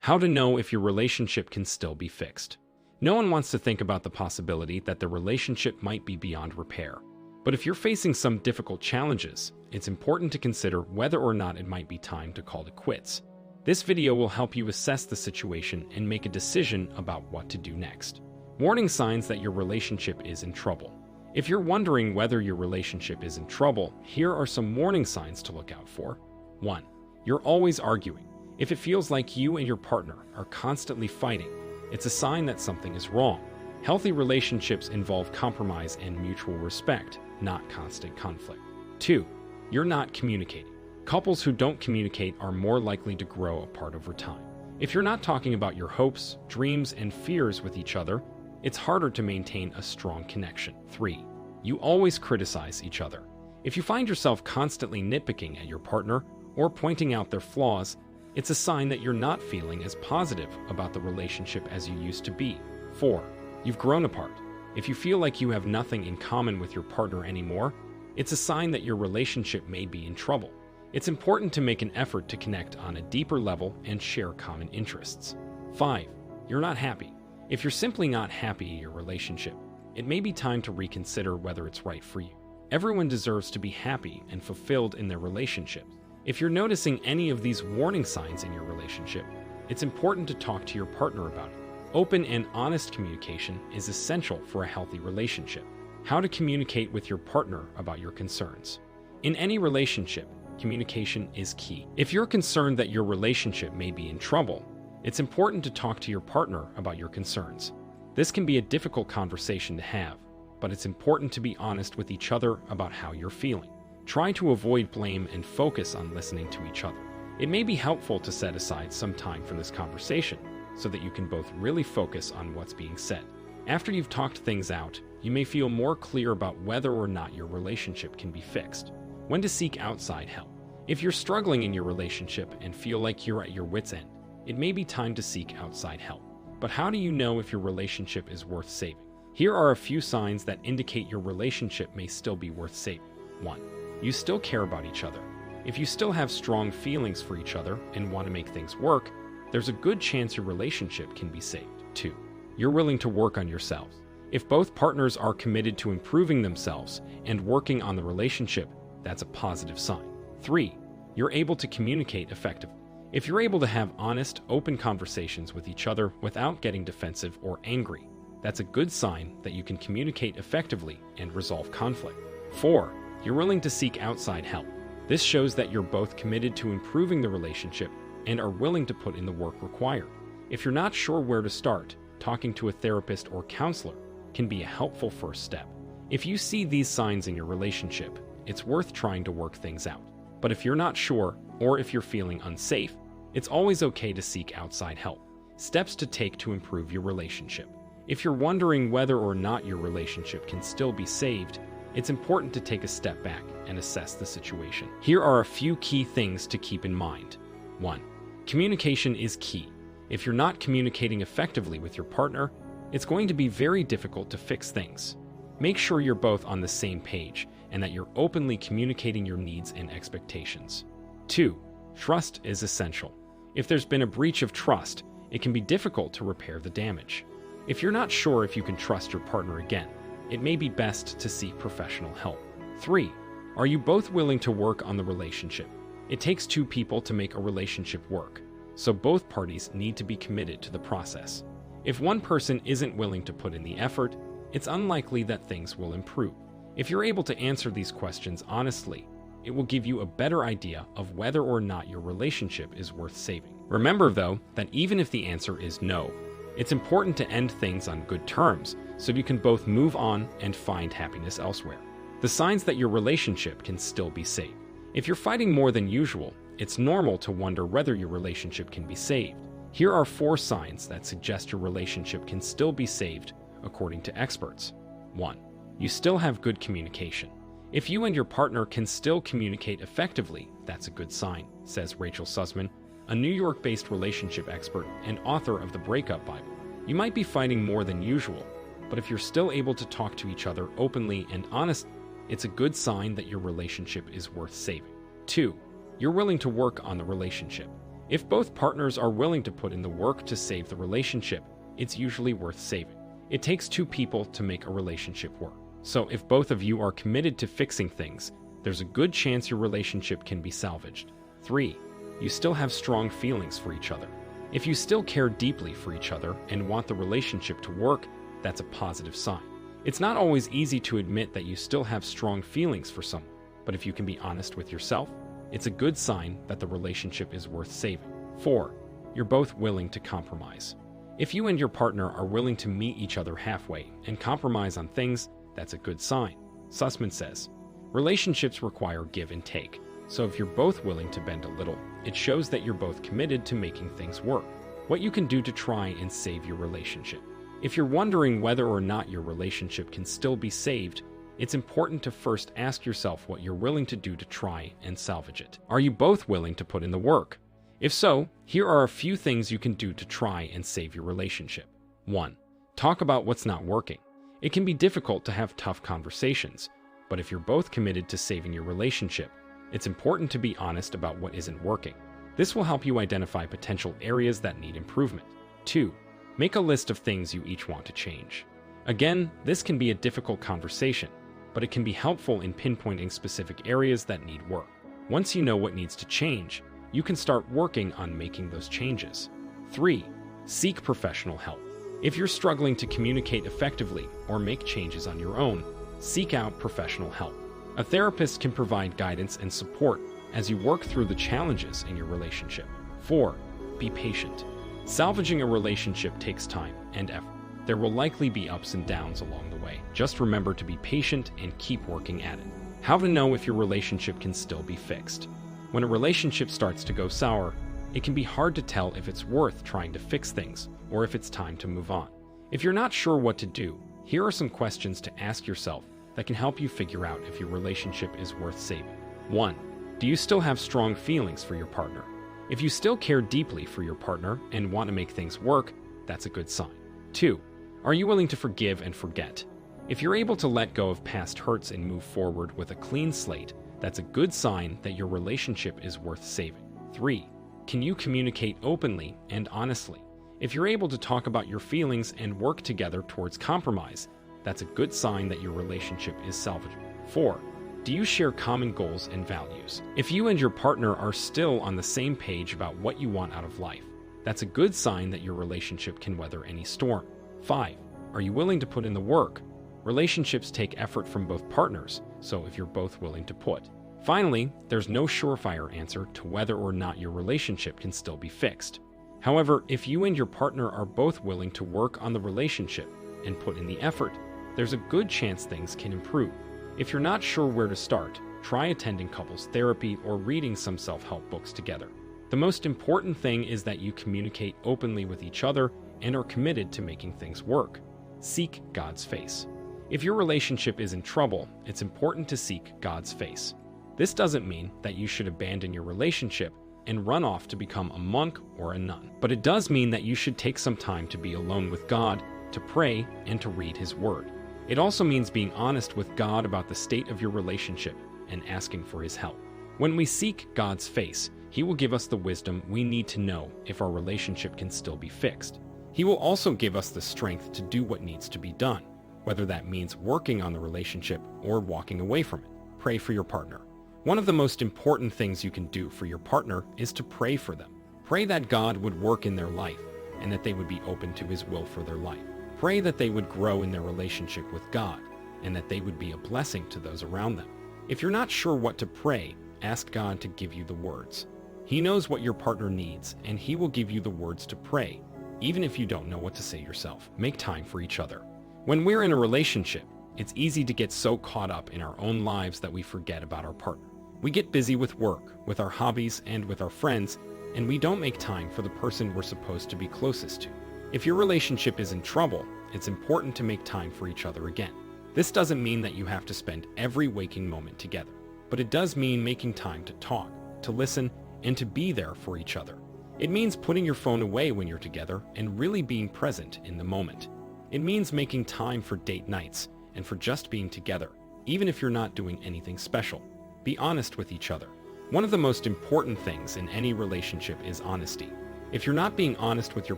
How to know if your relationship can still be fixed. No one wants to think about the possibility that the relationship might be beyond repair. But if you're facing some difficult challenges, it's important to consider whether or not it might be time to call it quits. This video will help you assess the situation and make a decision about what to do next. Warning signs that your relationship is in trouble. If you're wondering whether your relationship is in trouble, here are some warning signs to look out for. 1. You're always arguing. If it feels like you and your partner are constantly fighting, it's a sign that something is wrong. Healthy relationships involve compromise and mutual respect, not constant conflict. 2. You're not communicating. Couples who don't communicate are more likely to grow apart over time. If you're not talking about your hopes, dreams, and fears with each other, it's harder to maintain a strong connection. 3. You always criticize each other. If you find yourself constantly nitpicking at your partner or pointing out their flaws, it's a sign that you're not feeling as positive about the relationship as you used to be. 4. You've grown apart. If you feel like you have nothing in common with your partner anymore, it's a sign that your relationship may be in trouble. It's important to make an effort to connect on a deeper level and share common interests. 5. You're not happy. If you're simply not happy in your relationship, it may be time to reconsider whether it's right for you. Everyone deserves to be happy and fulfilled in their relationship. If you're noticing any of these warning signs in your relationship, it's important to talk to your partner about it. Open and honest communication is essential for a healthy relationship. How to communicate with your partner about your concerns. In any relationship, communication is key. If you're concerned that your relationship may be in trouble, it's important to talk to your partner about your concerns. This can be a difficult conversation to have, but it's important to be honest with each other about how you're feeling. Try to avoid blame and focus on listening to each other. It may be helpful to set aside some time for this conversation so that you can both really focus on what's being said. After you've talked things out, you may feel more clear about whether or not your relationship can be fixed. When to seek outside help. If you're struggling in your relationship and feel like you're at your wit's end, it may be time to seek outside help. But how do you know if your relationship is worth saving? Here are a few signs that indicate your relationship may still be worth saving. 1. You still care about each other. If you still have strong feelings for each other and want to make things work, there's a good chance your relationship can be saved. 2. You're willing to work on yourselves. If both partners are committed to improving themselves and working on the relationship, that's a positive sign. 3. You're able to communicate effectively. If you're able to have honest, open conversations with each other without getting defensive or angry, that's a good sign that you can communicate effectively and resolve conflict. 4. You're willing to seek outside help. This shows that you're both committed to improving the relationship and are willing to put in the work required. If you're not sure where to start, talking to a therapist or counselor can be a helpful first step. If you see these signs in your relationship, it's worth trying to work things out. But if you're not sure, or if you're feeling unsafe, it's always okay to seek outside help. Steps to take to improve your relationship. If you're wondering whether or not your relationship can still be saved, it's important to take a step back and assess the situation. Here are a few key things to keep in mind. 1. Communication is key. If you're not communicating effectively with your partner, it's going to be very difficult to fix things. Make sure you're both on the same page and that you're openly communicating your needs and expectations. 2. Trust is essential. If there's been a breach of trust, it can be difficult to repair the damage. If you're not sure if you can trust your partner again, it may be best to seek professional help. 3. Are you both willing to work on the relationship? It takes two people to make a relationship work, so both parties need to be committed to the process. If one person isn't willing to put in the effort, it's unlikely that things will improve. If you're able to answer these questions honestly, it will give you a better idea of whether or not your relationship is worth saving. Remember, though, that even if the answer is no, it's important to end things on good terms so you can both move on and find happiness elsewhere. The signs that your relationship can still be saved. If you're fighting more than usual, it's normal to wonder whether your relationship can be saved. Here are 4 signs that suggest your relationship can still be saved, according to experts. 1. You still have good communication. If you and your partner can still communicate effectively, that's a good sign, says Rachel Sussman, a New York-based relationship expert and author of the Breakup Bible. You might be fighting more than usual, but if you're still able to talk to each other openly and honestly, it's a good sign that your relationship is worth saving. 2. You're willing to work on the relationship. If both partners are willing to put in the work to save the relationship, it's usually worth saving. It takes two people to make a relationship work. So if both of you are committed to fixing things, there's a good chance your relationship can be salvaged. 3. You still have strong feelings for each other. If you still care deeply for each other and want the relationship to work, that's a positive sign. It's not always easy to admit that you still have strong feelings for someone, but if you can be honest with yourself, it's a good sign that the relationship is worth saving. 4. You're both willing to compromise. If you and your partner are willing to meet each other halfway and compromise on things, that's a good sign. Sussman says, relationships require give and take. So if you're both willing to bend a little, it shows that you're both committed to making things work. What you can do to try and save your relationship. If you're wondering whether or not your relationship can still be saved, it's important to first ask yourself what you're willing to do to try and salvage it. Are you both willing to put in the work? If so, here are a few things you can do to try and save your relationship. 1. Talk about what's not working. It can be difficult to have tough conversations, but if you're both committed to saving your relationship, it's important to be honest about what isn't working. This will help you identify potential areas that need improvement. 2. Make a list of things you each want to change. Again, this can be a difficult conversation, but it can be helpful in pinpointing specific areas that need work. Once you know what needs to change, you can start working on making those changes. 3. Seek professional help. If you're struggling to communicate effectively or make changes on your own, seek out professional help. A therapist can provide guidance and support as you work through the challenges in your relationship. 4. Be patient. Salvaging a relationship takes time and effort. There will likely be ups and downs along the way. Just remember to be patient and keep working at it. How to know if your relationship can still be fixed. When a relationship starts to go sour, it can be hard to tell if it's worth trying to fix things or if it's time to move on. If you're not sure what to do, here are some questions to ask yourself that can help you figure out if your relationship is worth saving. 1. Do you still have strong feelings for your partner? If you still care deeply for your partner and want to make things work, that's a good sign. 2. Are you willing to forgive and forget? If you're able to let go of past hurts and move forward with a clean slate, that's a good sign that your relationship is worth saving. 3. Can you communicate openly and honestly? If you're able to talk about your feelings and work together towards compromise, that's a good sign that your relationship is salvageable. 4. Do you share common goals and values? If you and your partner are still on the same page about what you want out of life, that's a good sign that your relationship can weather any storm. 5. Are you willing to put in the work? Relationships take effort from both partners, so if you're both willing to put. Finally, there's no surefire answer to whether or not your relationship can still be fixed. However, if you and your partner are both willing to work on the relationship and put in the effort, there's a good chance things can improve. If you're not sure where to start, try attending couples therapy or reading some self-help books together. The most important thing is that you communicate openly with each other and are committed to making things work. Seek God's face. If your relationship is in trouble, it's important to seek God's face. This doesn't mean that you should abandon your relationship and run off to become a monk or a nun, but it does mean that you should take some time to be alone with God, to pray, and to read His Word. It also means being honest with God about the state of your relationship and asking for His help. When we seek God's face, He will give us the wisdom we need to know if our relationship can still be fixed. He will also give us the strength to do what needs to be done, whether that means working on the relationship or walking away from it. Pray for your partner. One of the most important things you can do for your partner is to pray for them. Pray that God would work in their life and that they would be open to His will for their life. Pray that they would grow in their relationship with God and that they would be a blessing to those around them. If you're not sure what to pray, ask God to give you the words. He knows what your partner needs and He will give you the words to pray, even if you don't know what to say yourself. Make time for each other. When we're in a relationship, it's easy to get so caught up in our own lives that we forget about our partner. We get busy with work, with our hobbies, and with our friends, and we don't make time for the person we're supposed to be closest to. If your relationship is in trouble, it's important to make time for each other again. This doesn't mean that you have to spend every waking moment together, but it does mean making time to talk, to listen, and to be there for each other. It means putting your phone away when you're together and really being present in the moment. It means making time for date nights and for just being together, even if you're not doing anything special. Be honest with each other. One of the most important things in any relationship is honesty. If you're not being honest with your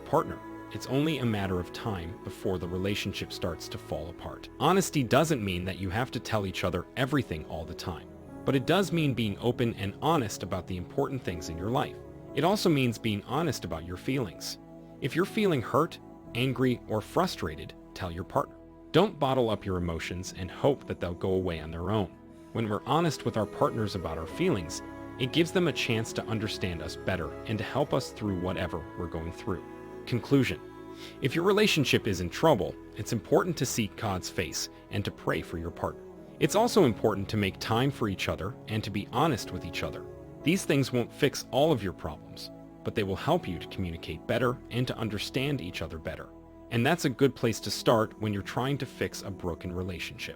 partner, it's only a matter of time before the relationship starts to fall apart. Honesty doesn't mean that you have to tell each other everything all the time, but it does mean being open and honest about the important things in your life. It also means being honest about your feelings. If you're feeling hurt, angry, or frustrated, tell your partner. Don't bottle up your emotions and hope that they'll go away on their own. When we're honest with our partners about our feelings, it gives them a chance to understand us better and to help us through whatever we're going through. Conclusion. If your relationship is in trouble, it's important to seek God's face and to pray for your partner. It's also important to make time for each other and to be honest with each other. These things won't fix all of your problems, but they will help you to communicate better and to understand each other better. And that's a good place to start when you're trying to fix a broken relationship.